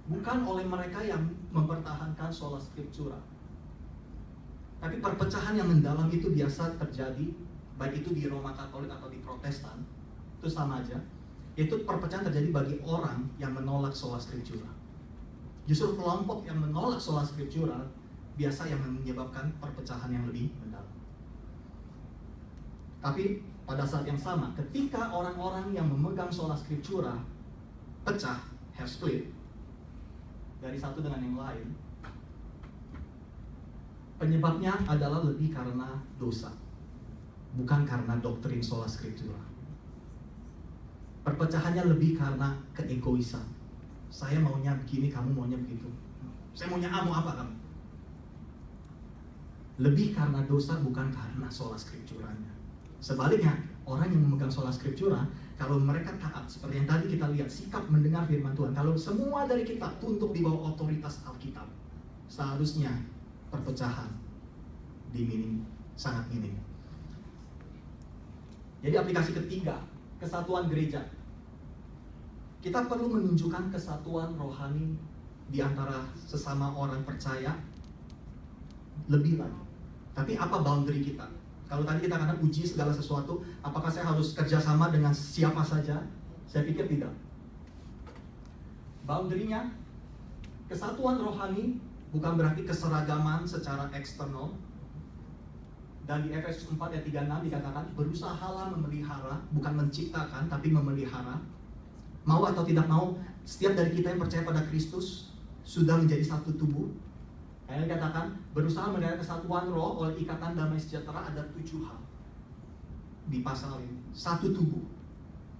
Speaker 1: bukan oleh mereka yang mempertahankan sola scriptura. Tapi perpecahan yang mendalam itu biasa terjadi, baik itu di Roma Katolik atau di Protestan, itu sama aja. Itu perpecahan terjadi bagi orang yang menolak sola scriptura. Justru kelompok yang menolak sola scriptura biasa yang menyebabkan perpecahan yang lebih mendalam. Tapi pada saat yang sama, ketika orang-orang yang memegang sola scriptura pecah, have split dari satu dengan yang lain, penyebabnya adalah lebih karena dosa, bukan karena doktrin sola scriptura. Perpecahannya lebih karena keegoisan. Saya maunya begini, kamu maunya begitu. Saya maunya A, mau apa kamu? Lebih karena dosa, bukan karena sola scripturanya. Sebaliknya, orang yang memegang sola scriptura, kalau mereka taat, seperti yang tadi kita lihat, sikap mendengar firman Tuhan, kalau semua dari kita tunduk di bawah otoritas Alkitab, seharusnya perpecahan sangat minim. Jadi aplikasi ketiga, kesatuan gereja. Kita perlu menunjukkan kesatuan rohani di antara sesama orang percaya lebih lagi. Tapi apa boundary kita? Kalau tadi kita katakan uji segala sesuatu, apakah saya harus kerjasama dengan siapa saja? Saya pikir tidak. Boundary-nya, kesatuan rohani bukan berarti keseragaman secara eksternal. Dan di Efesus 4 ayat 36 dikatakan, berusahalah memelihara, bukan menciptakan, tapi memelihara. Mau atau tidak mau, setiap dari kita yang percaya pada Kristus sudah menjadi satu tubuh. Yang dikatakan, berusaha memelihara kesatuan roh oleh ikatan damai sejahtera. Ada 7 hal di pasal ini. Satu tubuh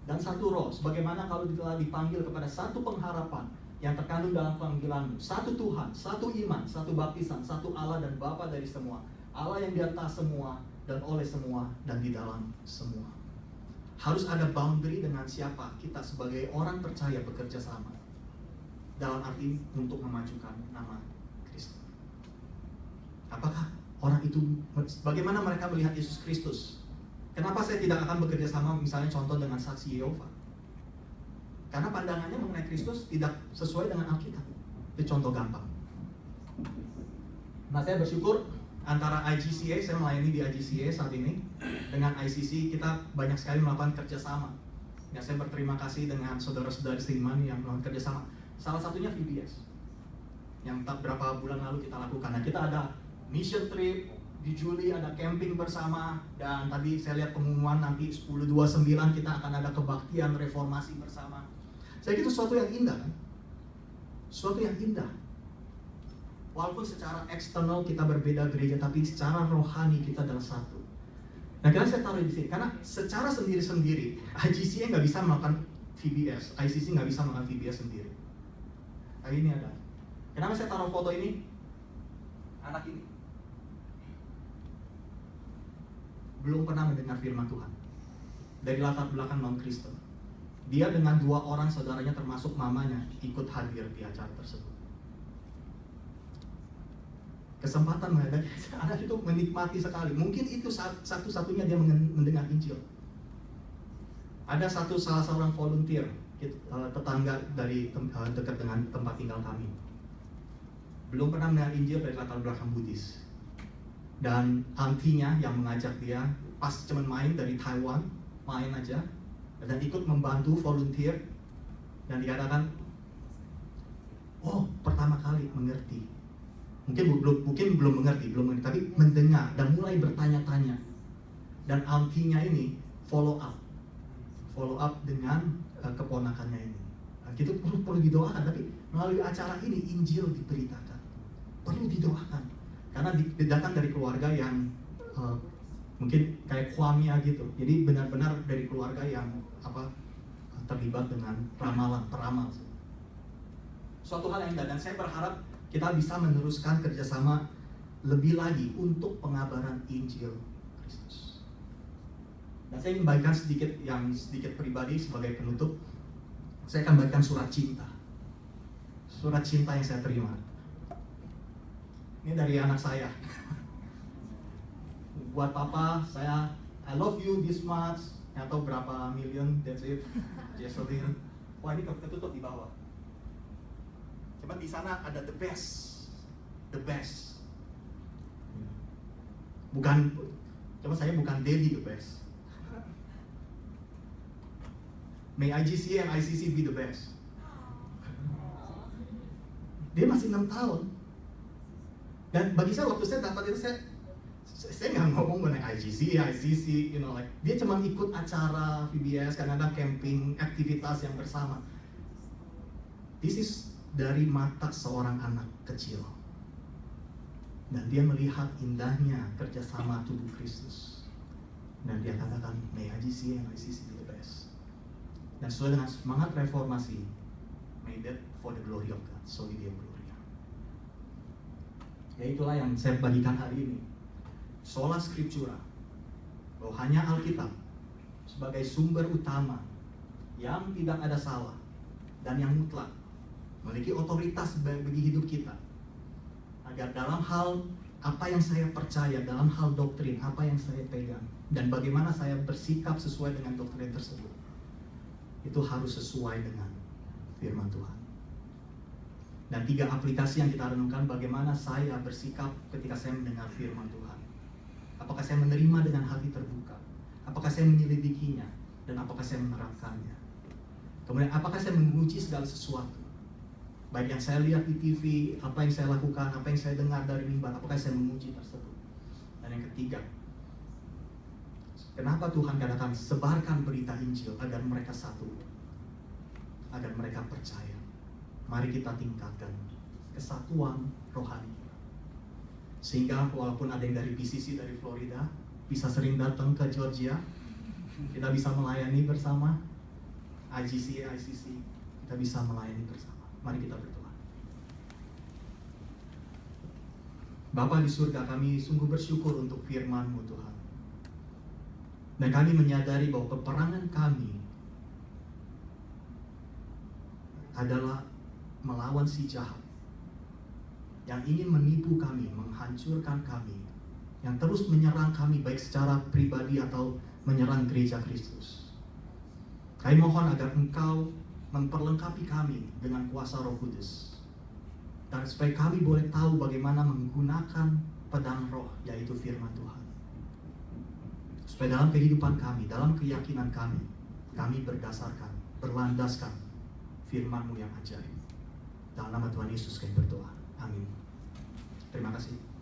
Speaker 1: dan satu roh. Sebagaimana kalau telah dipanggil kepada satu pengharapan yang terkandung dalam panggilanmu. Satu Tuhan, satu iman, satu baptisan, satu Allah dan Bapa dari semua. Allah yang di atas semua dan oleh semua dan di dalam semua. Harus ada boundary dengan siapa kita sebagai orang percaya bekerja sama. Dalam arti untuk memajukan nama Kristus. Apakah orang itu, bagaimana mereka melihat Yesus Kristus? Kenapa saya tidak akan bekerja sama misalnya contoh dengan saksi Yehova? Karena pandangannya mengenai Kristus tidak sesuai dengan Alkitab. Itu contoh gampang. Nah, saya bersyukur antara IGCA, saya melayani di IGCA saat ini, dengan ICC kita banyak sekali melakukan kerjasama. Ya, saya berterima kasih dengan saudara-saudara seiman yang melakukan kerjasama. Salah satunya VBS, yang beberapa bulan lalu kita lakukan. Nah, kita ada mission trip, di Juli ada camping bersama, dan tadi saya lihat pengumuman nanti 10/29 kita akan ada kebaktian reformasi bersama. Saya kira itu sesuatu yang indah, kan? Sesuatu yang indah. Walaupun secara eksternal kita berbeda gereja, tapi secara rohani kita adalah satu. Nah, kenapa saya taruh di sini? Karena secara sendiri-sendiri, IGCA nggak bisa melakukan VBS, ICC nggak bisa melakukan VBS sendiri. Nah, ini ada. Kenapa saya taruh foto ini? Anak ini belum pernah mendengar firman Tuhan dari latar belakang non-Kristen. Dia dengan 2 orang saudaranya termasuk mamanya ikut hadir di acara tersebut. Kesempatan menghadapi anak itu menikmati sekali. Mungkin itu satu-satunya dia mendengar Injil. Ada salah seorang volunteer tetangga dari dekat dengan tempat tinggal kami. Belum pernah mendengar Injil dari latar belakang Buddhis. Dan antinya yang mengajak dia pas cuman main dari Taiwan, main aja, dan ikut membantu volunteer, dan dikatakan, oh pertama kali mengerti. Mungkin belum mengerti, tapi mendengar dan mulai bertanya-tanya. Dan auntie-nya ini follow up dengan keponakannya ini. Nah, itu perlu didoakan, tapi melalui acara ini Injil diberitakan. Perlu didoakan. Karena datang dari keluarga yang mungkin kayak Kwamia gitu. Jadi benar-benar dari keluarga yang terlibat dengan peramal. Suatu hal yang indah, dan saya berharap kita bisa meneruskan kerjasama lebih lagi untuk pengabaran Injil Kristus. Dan saya ingin bagikan sedikit pribadi sebagai penutup. Saya akan bagikan surat cinta yang saya terima. Ini dari anak saya. Buat papa, I love you this much. Atau berapa million, that's it. Jesselyn. Wah, ini ketutup di bawah. Cuma di sana ada the best. Saya bukan daddy the best. May IGCA and ICC be the best. Dia masih 6 tahun. Dan bagi saya waktu saya dapat itu saya nggak ngomong mengenai IGCA, ICC, dia cuma ikut acara VBS, karena ada camping, aktivitas yang bersama. This is dari mata seorang anak kecil, dan dia melihat indahnya kerjasama tubuh Kristus, dan dia katakan, may IGCA and ICC be the best. Dan sesuai dengan semangat reformasi, may that for the glory of God, soli Deo gloria. Ya, itulah yang saya bagikan hari ini. Sola Scriptura, bahwa hanya Alkitab sebagai sumber utama yang tidak ada salah dan yang mutlak, memiliki otoritas bagi hidup kita, agar dalam hal apa yang saya percaya, dalam hal doktrin apa yang saya pegang, dan bagaimana saya bersikap sesuai dengan doktrin tersebut, itu harus sesuai dengan firman Tuhan. Dan 3 aplikasi yang kita renungkan, bagaimana saya bersikap ketika saya mendengar firman Tuhan. Apakah saya menerima dengan hati terbuka? Apakah saya menyelidikinya? Dan apakah saya menerapkannya? Kemudian apakah saya menguji segala sesuatu? Baik yang saya lihat di TV, apa yang saya lakukan, apa yang saya dengar dari mimbar, apakah saya menguji tersebut? Dan yang ketiga, kenapa Tuhan katakan sebarkan berita Injil agar mereka satu, agar mereka percaya? Mari kita tingkatkan kesatuan rohani. Sehingga walaupun ada yang dari PCC dari Florida bisa sering datang ke Georgia, kita bisa melayani bersama. IGCA, ICC, kita bisa melayani bersama. Mari kita berdoa. Bapa di surga, kami sungguh bersyukur untuk firman-Mu Tuhan. Dan kami menyadari bahwa peperangan kami adalah melawan si jahat yang ingin menipu kami, menghancurkan kami, yang terus menyerang kami baik secara pribadi atau menyerang gereja Kristus. Kami mohon agar Engkau memperlengkapi kami dengan kuasa Roh Kudus, dan supaya kami boleh tahu bagaimana menggunakan
Speaker 3: pedang roh, yaitu firman Tuhan. Supaya dalam kehidupan kami, dalam keyakinan kami berlandaskan firman-Mu yang ajaib. Dalam nama Tuhan Yesus kami berdoa. Amin. Terima kasih.